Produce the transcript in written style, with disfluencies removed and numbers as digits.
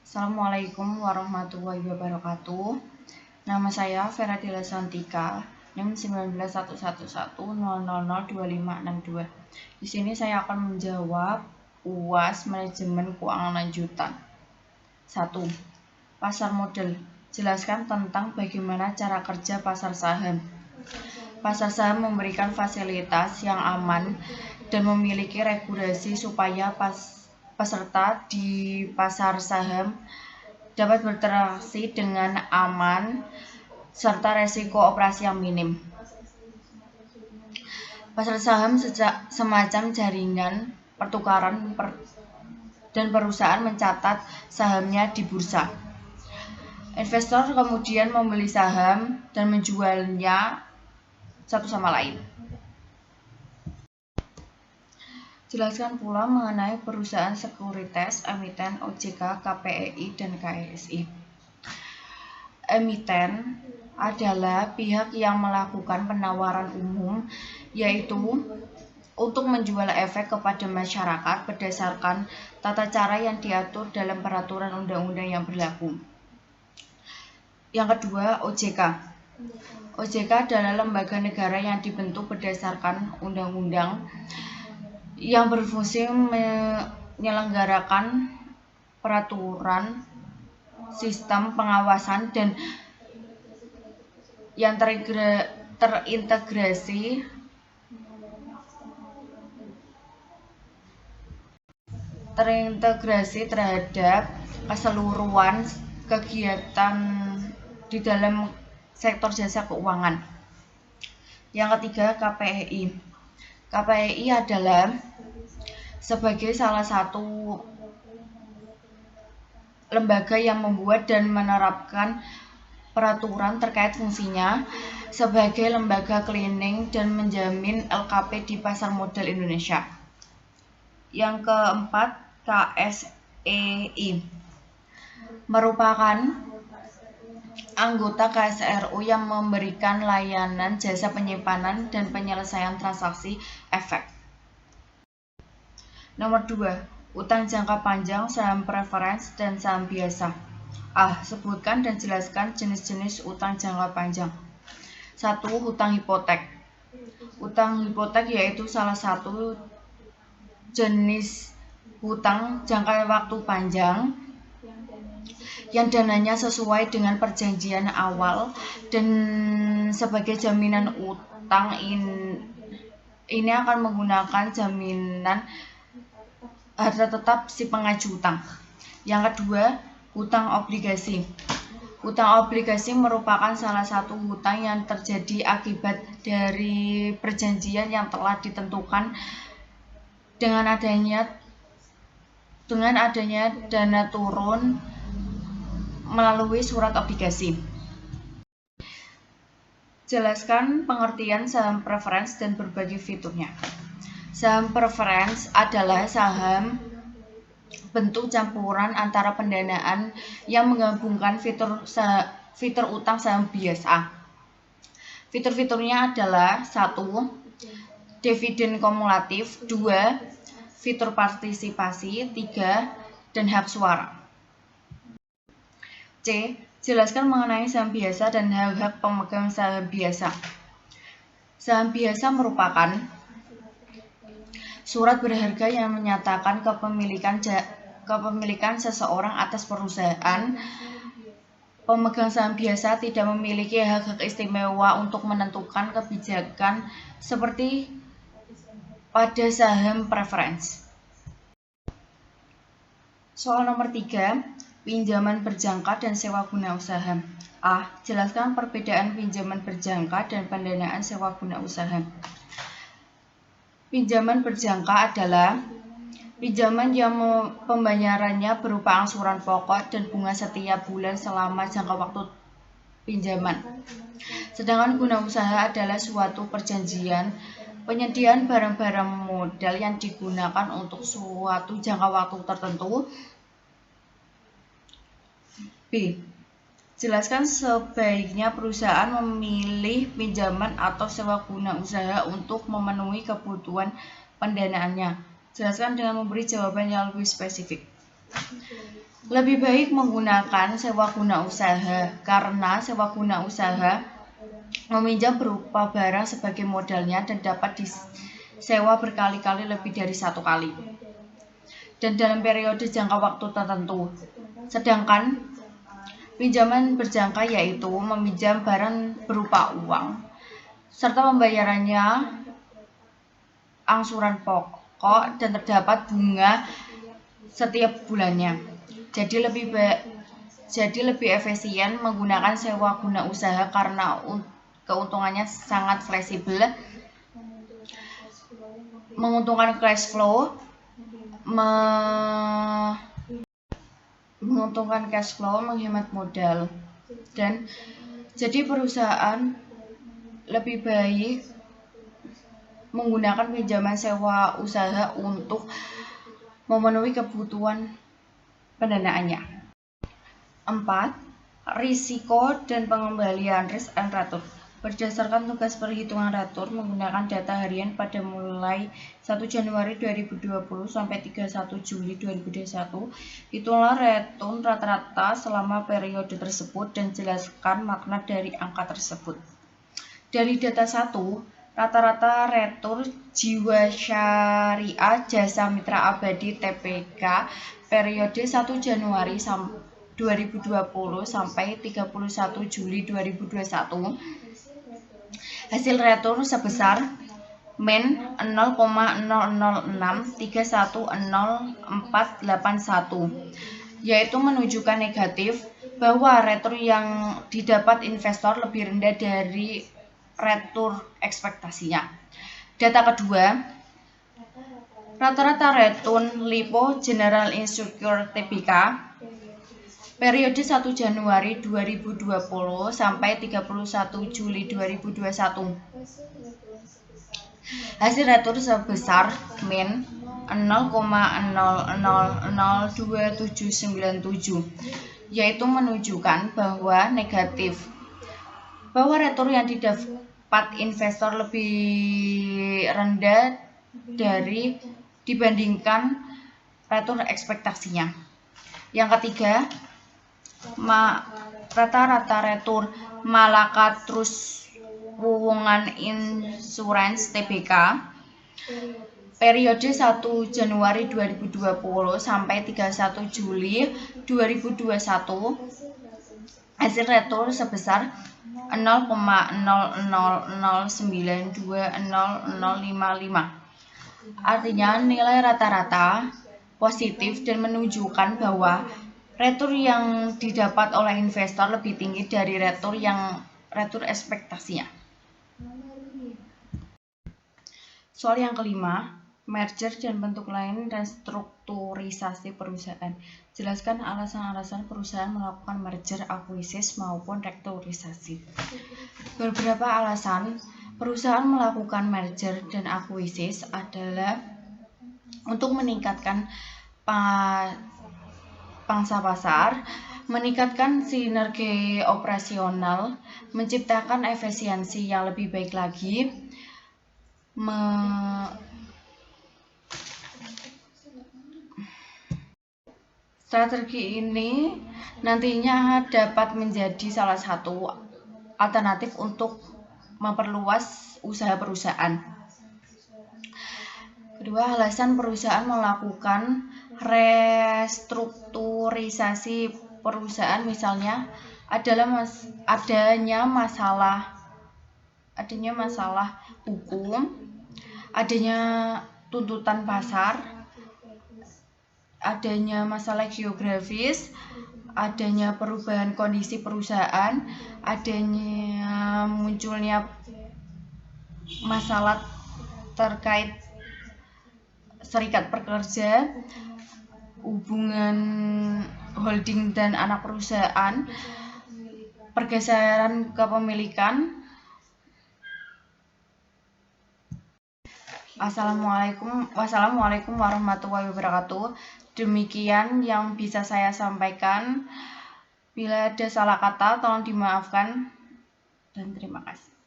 Assalamualaikum warahmatullahi wabarakatuh. Nama saya Vera Dila Santika, NIM 19111100002562. Di sini saya akan menjawab UAS Manajemen Keuangan Lanjutan. 1. Pasar modal. Jelaskan tentang bagaimana cara kerja pasar saham. Pasar saham memberikan fasilitas yang aman dan memiliki regulasi supaya peserta di pasar saham dapat berinteraksi dengan aman serta resiko operasi yang minim. Pasar saham semacam jaringan pertukaran dan perusahaan mencatat sahamnya di bursa. Investor kemudian membeli saham dan menjualnya satu sama lain. Jelaskan pula mengenai perusahaan sekuritas, emiten, OJK, KPEI, dan KSI. Emiten adalah pihak yang melakukan penawaran umum, yaitu untuk menjual efek kepada masyarakat berdasarkan tata cara yang diatur dalam peraturan undang-undang yang berlaku. Yang kedua, OJK. OJK adalah lembaga negara yang dibentuk berdasarkan undang-undang yang berfungsi menyelenggarakan peraturan, sistem pengawasan, dan yang terintegrasi terhadap keseluruhan kegiatan di dalam sektor jasa keuangan. Yang ketiga, KPEI. KPEI adalah sebagai salah satu lembaga yang membuat dan menerapkan peraturan terkait fungsinya sebagai lembaga clearing dan menjamin LKP di pasar modal Indonesia. Yang keempat, KSEI merupakan anggota KSRU yang memberikan layanan jasa penyimpanan dan penyelesaian transaksi efek. Nomor 2. Utang jangka panjang, saham preference, dan saham biasa. Sebutkan dan jelaskan jenis-jenis utang jangka panjang. 1. Hutang hipotek. Utang hipotek yaitu salah satu jenis hutang jangka waktu panjang yang dananya sesuai dengan perjanjian awal dan sebagai jaminan utang ini akan menggunakan jaminan harta tetap si pengaju utang. Yang kedua, hutang obligasi. Hutang obligasi merupakan salah satu hutang yang terjadi akibat dari perjanjian yang telah ditentukan dengan adanya dana turun melalui surat obligasi. Jelaskan pengertian saham preference dan berbagai fiturnya. Saham preference adalah saham bentuk campuran antara pendanaan yang menggabungkan fitur utang saham biasa. Fitur-fiturnya adalah 1. Dividen kumulatif, 2. Fitur partisipasi, 3. Dan hak suara. C. Jelaskan mengenai saham biasa dan hak-hak pemegang saham biasa. Saham biasa merupakan surat berharga yang menyatakan kepemilikan seseorang atas perusahaan. Pemegang saham biasa tidak memiliki hak-hak istimewa untuk menentukan kebijakan seperti pada saham preference. Soal nomor 3. Pinjaman berjangka dan sewa guna usaha. Jelaskan perbedaan pinjaman berjangka dan pendanaan sewa guna usaha. Pinjaman berjangka adalah pinjaman yang pembayarannya berupa angsuran pokok dan bunga setiap bulan selama jangka waktu pinjaman. Sedangkan guna usaha adalah suatu perjanjian penyediaan barang-barang modal yang digunakan untuk suatu jangka waktu tertentu. B. Jelaskan sebaiknya perusahaan memilih pinjaman atau sewa guna usaha untuk memenuhi kebutuhan pendanaannya. Jelaskan dengan memberi jawaban yang lebih spesifik. Lebih baik menggunakan sewa guna usaha karena sewa guna usaha meminjam berupa barang sebagai modalnya dan dapat disewa berkali-kali lebih dari 1 kali dan dalam periode jangka waktu tertentu. Sedangkan pinjaman berjangka yaitu meminjam barang berupa uang serta pembayarannya angsuran pokok dan terdapat bunga setiap bulannya. Jadi lebih efisien menggunakan sewa guna usaha karena keuntungannya sangat fleksibel, menguntungkan cash flow, menghemat modal, dan jadi perusahaan lebih baik menggunakan pinjaman sewa usaha untuk memenuhi kebutuhan pendanaannya. 4. Risiko dan pengembalian risk and return. Berdasarkan tugas perhitungan retur menggunakan data harian pada mulai 1 Januari 2020 sampai 31 Juli 2021, hitunglah return rata-rata selama periode tersebut dan jelaskan makna dari angka tersebut. Dari data 1, rata-rata retur Jiwasraya Jasa Mitra Abadi TPK periode 1 Januari 2020 sampai 31 Juli 2021, hasil retur sebesar min 0,006310481, yaitu menunjukkan negatif bahwa retur yang didapat investor lebih rendah dari retur ekspektasinya. Data kedua, rata-rata return LIPO General Insurance TBK periode 1 Januari 2020 sampai 31 Juli 2021. Hasil retur sebesar min 0,00002797, yaitu menunjukkan bahwa negatif bahwa retur yang didapat investor lebih rendah dari dibandingkan retur ekspektasinya. Yang ketiga, rata-rata retur Malaka Trust Wuwungan Insurance TBK periode 1 Januari 2020 sampai 31 Juli 2021, hasil retur sebesar 0,0009200055. Artinya nilai rata-rata positif dan menunjukkan bahwa retur yang didapat oleh investor lebih tinggi dari retur ekspektasinya. Soal yang kelima, merger dan bentuk lain restrukturisasi perusahaan. Jelaskan alasan-alasan perusahaan melakukan merger, akuisisi maupun restrukturisasi. Beberapa alasan perusahaan melakukan merger dan akuisisi adalah untuk meningkatkan pangsa pasar, meningkatkan sinergi operasional, menciptakan efisiensi yang lebih baik lagi, strategi ini nantinya dapat menjadi salah satu alternatif untuk memperluas usaha perusahaan. Kedua, alasan perusahaan melakukan restrukturisasi perusahaan misalnya adalah adanya masalah hukum, adanya tuntutan pasar, adanya masalah geografis, adanya perubahan kondisi perusahaan, adanya munculnya masalah terkait serikat pekerja, hubungan holding dan anak perusahaan, pergeseran kepemilikan. Wassalamualaikum warahmatullahi wabarakatuh. Demikian yang bisa saya sampaikan. Bila ada salah kata tolong dimaafkan dan terima kasih.